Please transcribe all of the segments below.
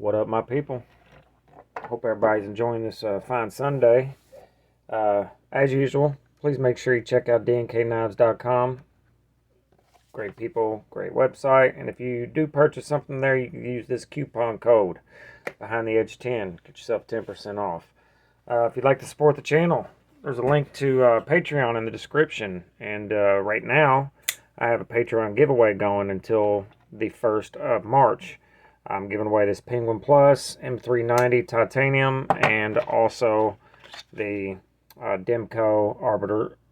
What up, my people? Hope everybody's enjoying this fine Sunday. As usual, please make sure you check out DNKKnives.com. Great people, great website. And if you do purchase something there, you can use this coupon code behind the edge 10. Get yourself 10% off. If you'd like to support the channel, there's a link to Patreon in the description. And right now, I have a Patreon giveaway going until the 1st of March. I'm giving away this Penguin Plus M390 titanium and also the Demko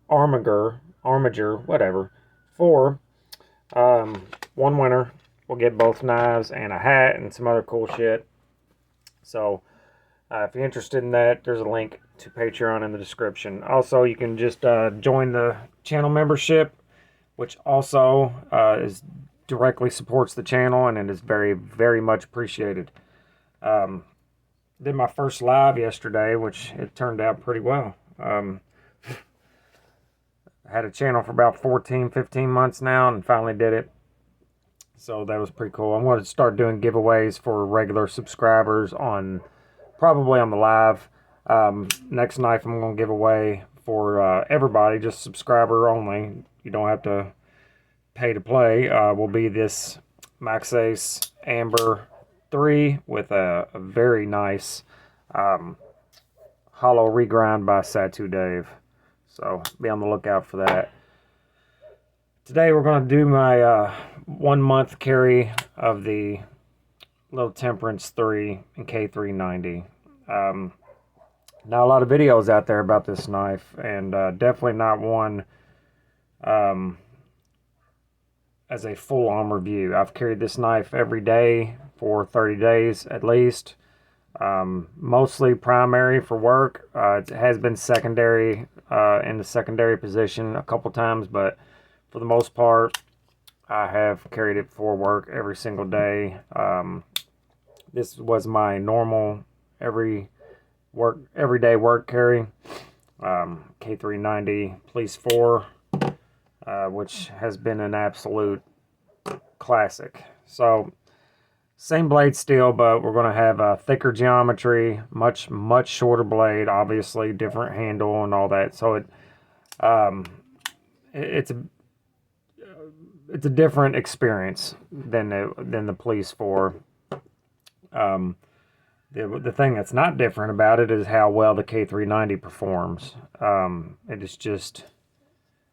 Armager, whatever, for one winner. We'll get both knives and a hat and some other cool shit. So if you're interested in that, there's a link to Patreon in the description. Also, you can just join the channel membership, which also is directly supports the channel, and it is very, very much appreciated. Did my first live yesterday, which it turned out pretty well. I had a channel for about 14, 15 months now, and finally did it. So that was pretty cool. I'm going to start doing giveaways for regular subscribers probably on the live. Next knife I'm going to give away for everybody, just subscriber only. You don't have to pay to play. Will be this Max Ace Amber 3 with a very nice hollow regrind by Satu Dave. So be on the lookout for that. Today we're going to do my 1 month carry of the Lil Temperance 3 and k390. Not a lot of videos out there about this knife, and definitely not one as a full-on review. I've carried this knife every day for 30 days at least. Mostly primary for work. It has been secondary in the secondary position a couple times, but for the most part, I have carried it for work every single day. This was my normal everyday work carry. K390 Police 4. Which has been an absolute classic. So, same blade steel, but we're going to have a thicker geometry, much shorter blade, obviously, different handle and all that. So it's a different experience than the Police 4. The thing that's not different about it is how well the K390 performs. It is just,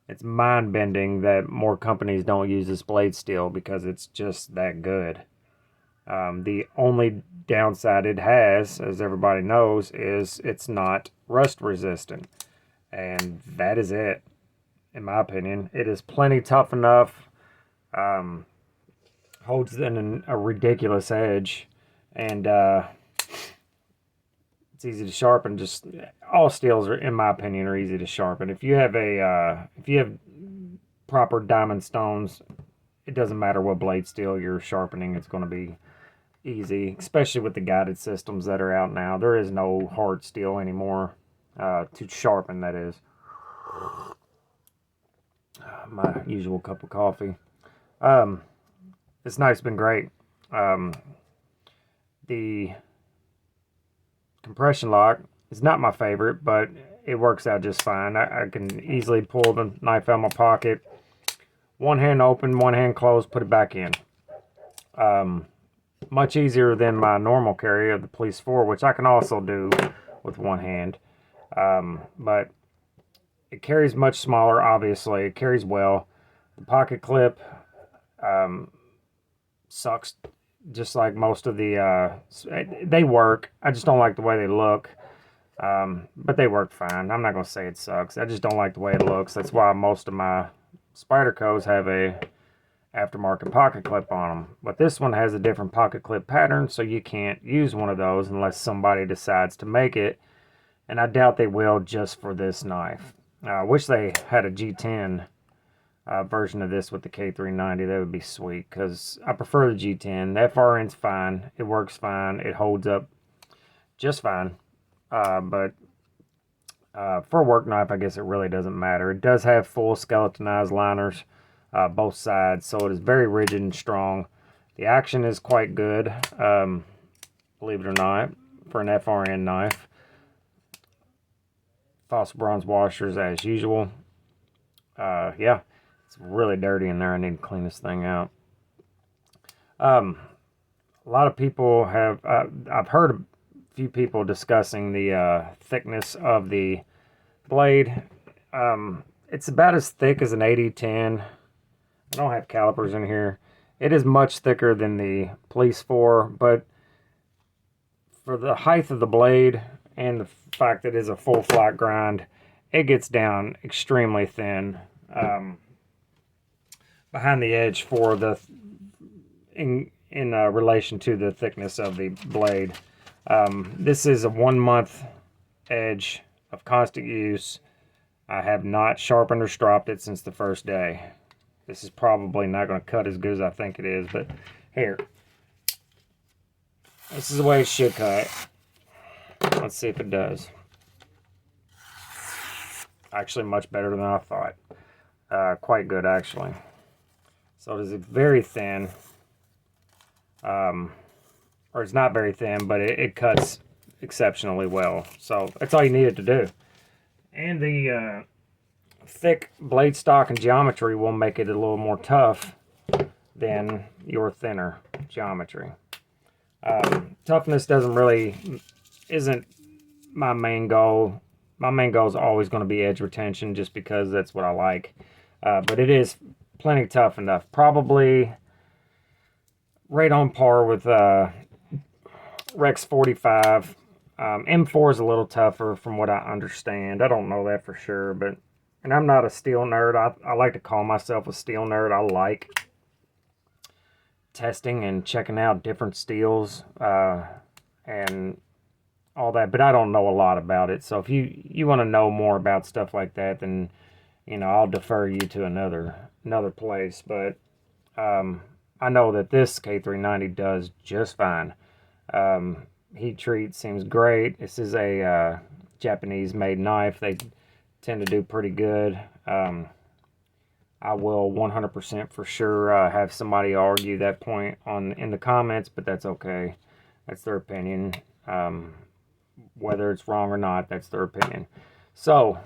it's mind-bending that more companies don't use this blade steel because it's just that good. The only downside it has, as everybody knows, is it's not rust resistant. And that is it, in my opinion. It is plenty tough enough, holds in a ridiculous edge, and it's easy to sharpen. Just all steels are, in my opinion, are easy to sharpen. If you have proper diamond stones, it doesn't matter what blade steel you're sharpening, it's going to be easy, especially with the guided systems that are out now. There is no hard steel anymore to sharpen, that is. My usual cup of coffee. This knife's been great. The compression lock is not my favorite, but it works out just fine. I can easily pull the knife out of my pocket, one hand open, one hand closed, put it back in. Much easier than my normal carry of the Police 4, which I can also do with one hand. But it carries much smaller, obviously. It carries well. The pocket clip sucks, just like most of the... they work. I just don't like the way they look. But they work fine. I'm not going to say it sucks. I just don't like the way it looks. That's why most of my Spydercos have a aftermarket pocket clip on them. But this one has a different pocket clip pattern, so you can't use one of those unless somebody decides to make it. And I doubt they will just for this knife. I wish they had a G10 version of this with the K390. That would be sweet, because I prefer the G10. The FRN's fine. It works fine. It holds up just fine. But for a work knife, I guess it really doesn't matter. It does have full skeletonized liners, both sides, so it is very rigid and strong. The action is quite good. believe it or not, for an FRN knife. Fossil bronze washers as usual. Yeah, it's really dirty in there. I need to clean this thing out. A lot of people have, I've heard a few people discussing the thickness of the blade. It's about as thick as an 80-10. I don't have calipers in here. It is much thicker than the Police 4, but for the height of the blade and the fact that it is a full flat grind, it gets down extremely thin behind the edge for the in relation to the thickness of the blade. This is a 1 month edge of constant use. I have not sharpened or stropped it since the first day. This is probably not going to cut as good as I think it is, but here. This is the way it should cut. Let's see if it does. Actually, much better than I thought. Quite good, actually. So it is very thin. Or it's not very thin, but it cuts exceptionally well. So that's all you need it to do. And the thick blade stock and geometry will make it a little more tough than your thinner geometry. Toughness isn't my main goal. My main goal is always going to be edge retention, just because that's what I like. But it is plenty tough enough. Probably right on par with Rex 45. M4 is a little tougher from what I understand. I don't know that for sure, but, and I'm not a steel nerd. I like to call myself a steel nerd. I like testing and checking out different steels and all that, but I don't know a lot about it. So if you want to know more about stuff like that, then I'll defer you to another place. But I know that this K390 does just fine. Heat treat seems great. This is a Japanese made knife. They tend to do pretty good. I will 100% for sure have somebody argue that point in the comments, but that's okay. That's their opinion. Whether it's wrong or not, that's their opinion. So,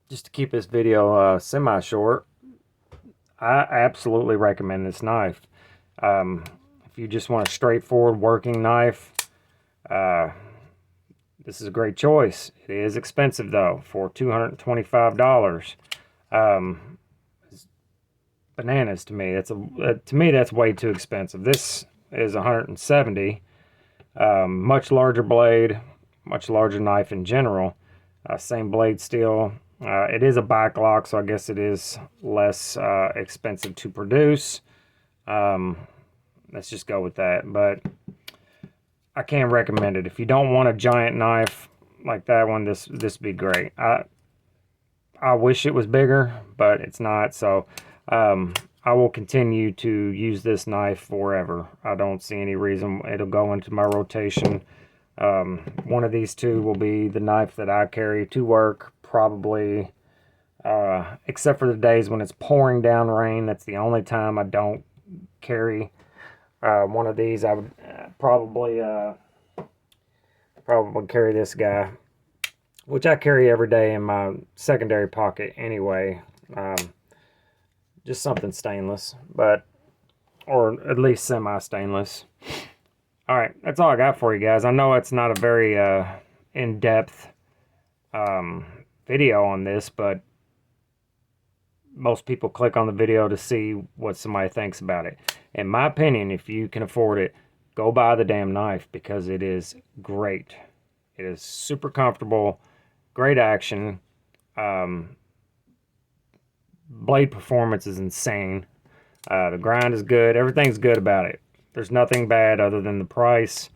just to keep this video semi-short, I absolutely recommend this knife. If you just want a straightforward working knife, this is a great choice. It is expensive though, for $225. It's bananas to me. To me that's way too expensive. This is $170. Much larger blade, much larger knife in general. Same blade steel. It is a backlock, so I guess it is less expensive to produce. Let's just go with that. But I can't recommend it. If you don't want a giant knife like that one, this would be great. I wish it was bigger, but it's not. So I will continue to use this knife forever. I don't see any reason it'll go into my rotation. One of these two will be the knife that I carry to work, probably, except for the days when it's pouring down rain. That's the only time I don't carry one of these. I would probably carry this guy, which I carry every day in my secondary pocket anyway. Just something stainless, or at least semi-stainless. All right, that's all I got for you guys. I know it's not a very in-depth video on this, but most people click on the video to see what somebody thinks about it. In my opinion, if you can afford it, go buy the damn knife, because it is great. It is super comfortable, great action. Blade performance is insane. The grind is good. Everything's good about it. There's nothing bad other than the price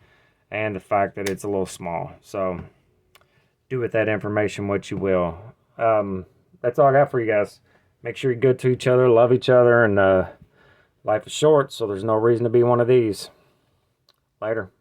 and the fact that it's a little small. So do with that information what you will. That's all I got for you guys. Make sure you're good to each other, love each other, and life is short, so there's no reason to be one of these. Later.